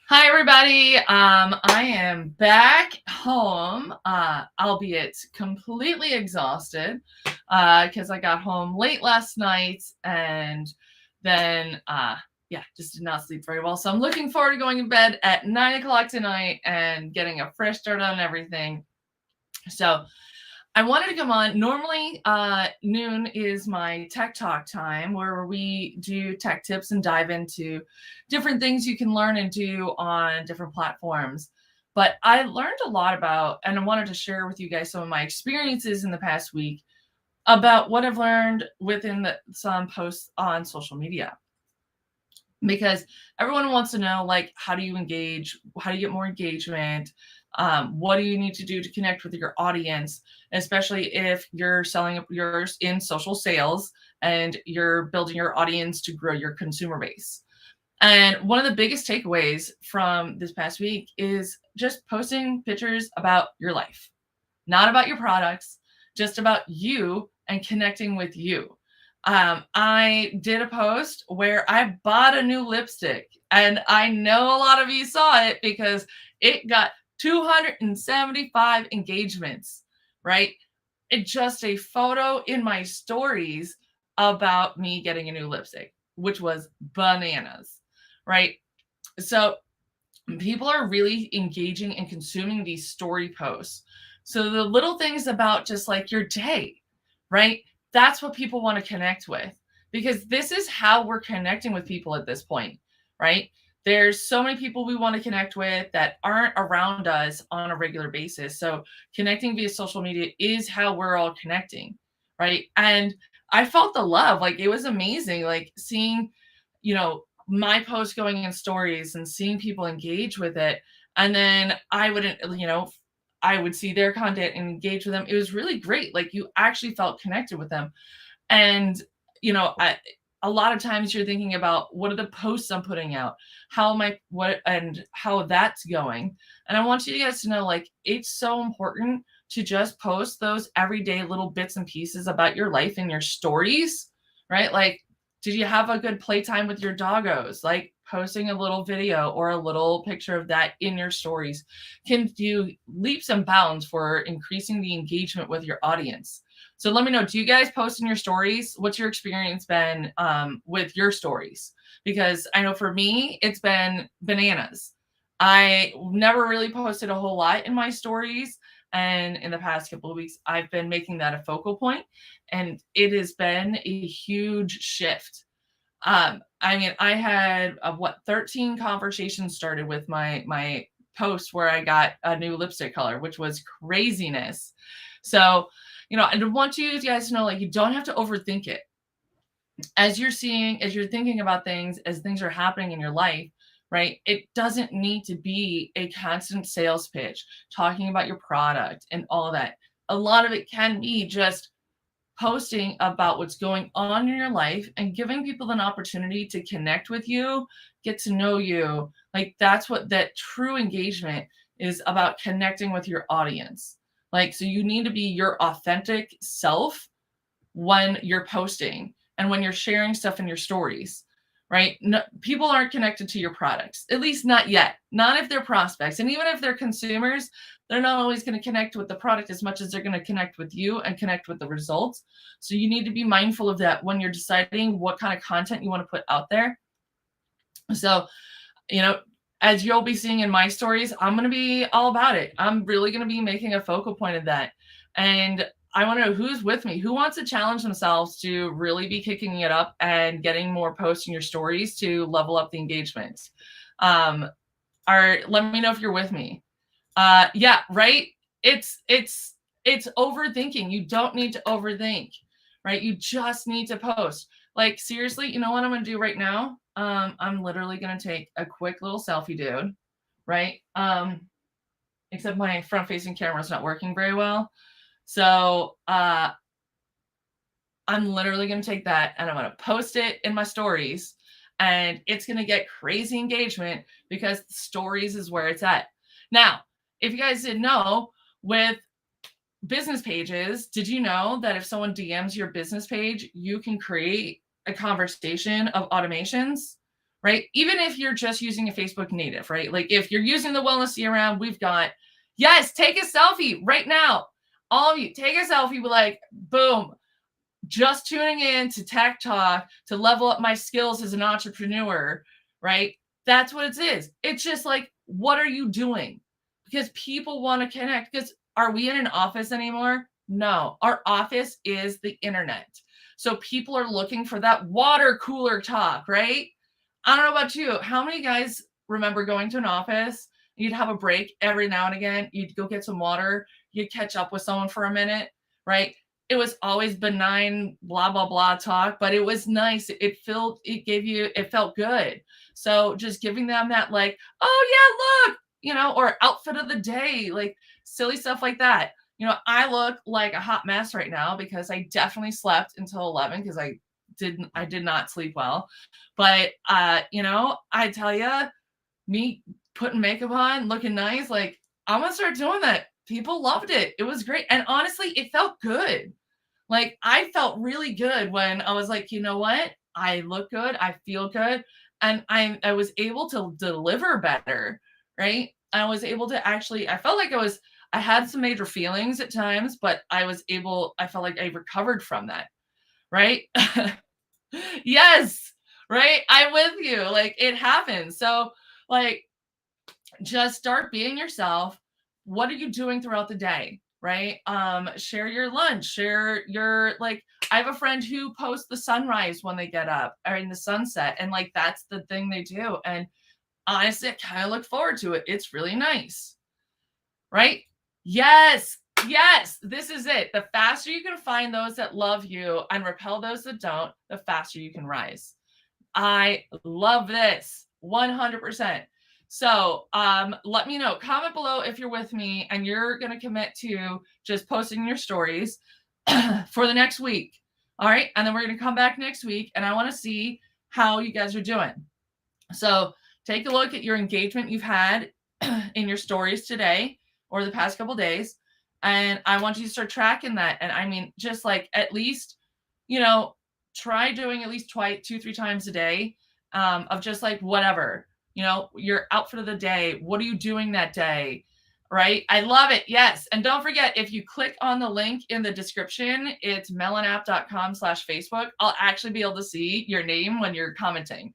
Hi, everybody. I am back home, albeit completely exhausted because I got home late last night and then, just did not sleep very well. So I'm looking forward to going to bed at 9 o'clock tonight and getting a fresh start on everything. So I wanted to come on. Normally, noon is my tech talk time where we do tech tips and dive into different things you can learn and do on different platforms. But I learned a lot about, and I wanted to share with you guys some of my experiences in the past week about what I've learned within some posts on social media. Because everyone wants to know, like, how do you engage? How do you get more engagement? What do you need to do to connect with your audience, especially if you're selling yours in social sales and you're building your audience to grow your consumer base? And one of the biggest takeaways from this past week is just posting pictures about your life, not about your products, just about you and connecting with you. I did a post where I bought a new lipstick, and I know a lot of you saw it because it got 275 engagements, right? It's just a photo in my stories about me getting a new lipstick, which was bananas, right? So people are really engaging and consuming these story posts. So the little things about just like your day, right? That's what people want to connect with, because this is how we're connecting with people at this point, right? There's so many people we want to connect with that aren't around us on a regular basis. So connecting via social media is how we're all connecting, right? And I felt the love. Like, it was amazing, like seeing, my post going in stories and seeing people engage with it. And then I would see their content and engage with them. It was really great. Like, you actually felt connected with them. And, a lot of times you're thinking about, what are the posts I'm putting out? How am I, what, and how that's going? And I want you guys to know, like, it's so important to just post those everyday little bits and pieces about your life in your stories, right? Like, did you have a good playtime with your doggos? Like, posting a little video or a little picture of that in your stories can do leaps and bounds for increasing the engagement with your audience. So let me know, do you guys post in your stories? What's your experience been with your stories? Because I know for me, it's been bananas. I never really posted a whole lot in my stories. And in the past couple of weeks, I've been making that a focal point, and it has been a huge shift. I mean, I had 13 conversations started with my post where I got a new lipstick color, which was craziness. So, I want you guys to know, like, you don't have to overthink it. As you're thinking about things, as things are happening in your life, right? It doesn't need to be a constant sales pitch talking about your product and all of that. A lot of it can be just posting about what's going on in your life and giving people an opportunity to connect with you, get to know you. Like, that's what that true engagement is about, connecting with your audience. Like, so you need to be your authentic self when you're posting and when you're sharing stuff in your stories, right? No, people aren't connected to your products, at least not yet. Not if they're prospects. And even if they're consumers, they're not always going to connect with the product as much as they're going to connect with you and connect with the results. So you need to be mindful of that when you're deciding what kind of content you want to put out there. So, you know, as you'll be seeing in my stories, I'm going to be all about it. I'm really going to be making a focal point of that. And I want to know who's with me, who wants to challenge themselves to really be kicking it up and getting more posts in your stories to level up the engagement. Let me know if you're with me. Yeah, right. It's overthinking. You don't need to overthink, right? You just need to post. Like, seriously, you know what I'm gonna do right now? I'm literally gonna take a quick little selfie, dude. Right? Except my front facing camera is not working very well. So I'm literally gonna take that and I'm gonna post it in my stories, and it's gonna get crazy engagement because stories is where it's at. Now, if you guys didn't know, with business pages, did you know that if someone DMs your business page, you can create a conversation of automations, right? Even if you're just using a Facebook native, right? Like if you're using the wellness CRM, we've got, yes, take a selfie right now. All of you, take a selfie, with like, boom, just tuning in to Tech Talk to level up my skills as an entrepreneur, right? That's what it is. It's just like, what are you doing? Because people want to connect. Because are we in an office anymore? No, our office is the internet. So people are looking for that water cooler talk, right? I don't know about you. How many guys remember going to an office? You'd have a break every now and again. You'd go get some water. You'd catch up with someone for a minute, right? It was always benign, blah, blah, blah talk, but it was nice. It felt good. So just giving them that, like, oh yeah, look, or outfit of the day, like silly stuff like that. I look like a hot mess right now because I definitely slept until 11 because I did not sleep well. But, I tell you, me putting makeup on, looking nice, like, I'm going to start doing that. People loved it. It was great. And honestly, it felt good. Like, I felt really good when I was like, you know what? I look good. I feel good. And I was able to deliver better, right? I was able to I felt like I had some major feelings at times, but I felt like I recovered from that, right? Yes, right? I'm with you. Like, it happens. So, like, just start being yourself. What are you doing throughout the day? Right? Share your lunch, share your, like, I have a friend who posts the sunrise when they get up or in the sunset. And like, that's the thing they do. And honestly, I kind of look forward to it. It's really nice. Right? Yes. Yes. This is it. The faster you can find those that love you and repel those that don't, the faster you can rise. I love this 100%. So let me know. Comment below if you're with me and you're going to commit to just posting your stories for the next week. All right. And then we're going to come back next week and I want to see how you guys are doing. So take a look at your engagement you've had in your stories today or the past couple days. And I want you to start tracking that. And I mean, just like at least, try doing at least 2-3 times a day of just like whatever, your outfit of the day. What are you doing that day? Right? I love it. Yes. And don't forget, if you click on the link in the description, it's melonapp.com/Facebook. I'll actually be able to see your name when you're commenting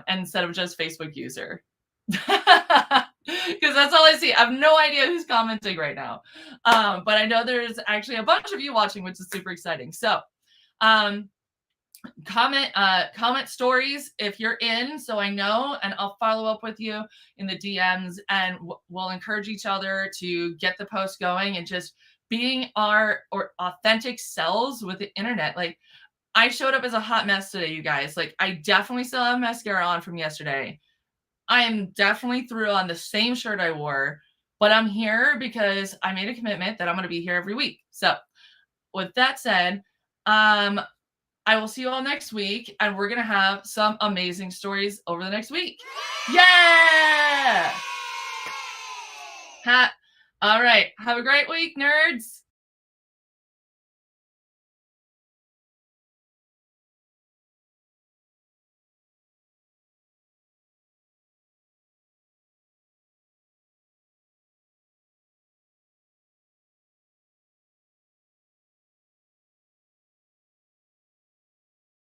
instead of just Facebook user. Because that's all I see. I have no idea who's commenting right now. But I know there's actually a bunch of you watching, which is super exciting. So comment stories if you're in, so I know, and I'll follow up with you in the DMs, and we'll encourage each other to get the post going and just being our authentic selves with the internet. Like, I showed up as a hot mess today, you guys. Like, I definitely still have mascara on from yesterday. I am definitely through on the same shirt I wore, but I'm here because I made a commitment that I'm going to be here every week. So with that said, I will see you all next week, and we're going to have some amazing stories over the next week. Yeah! All right. Have a great week, nerds.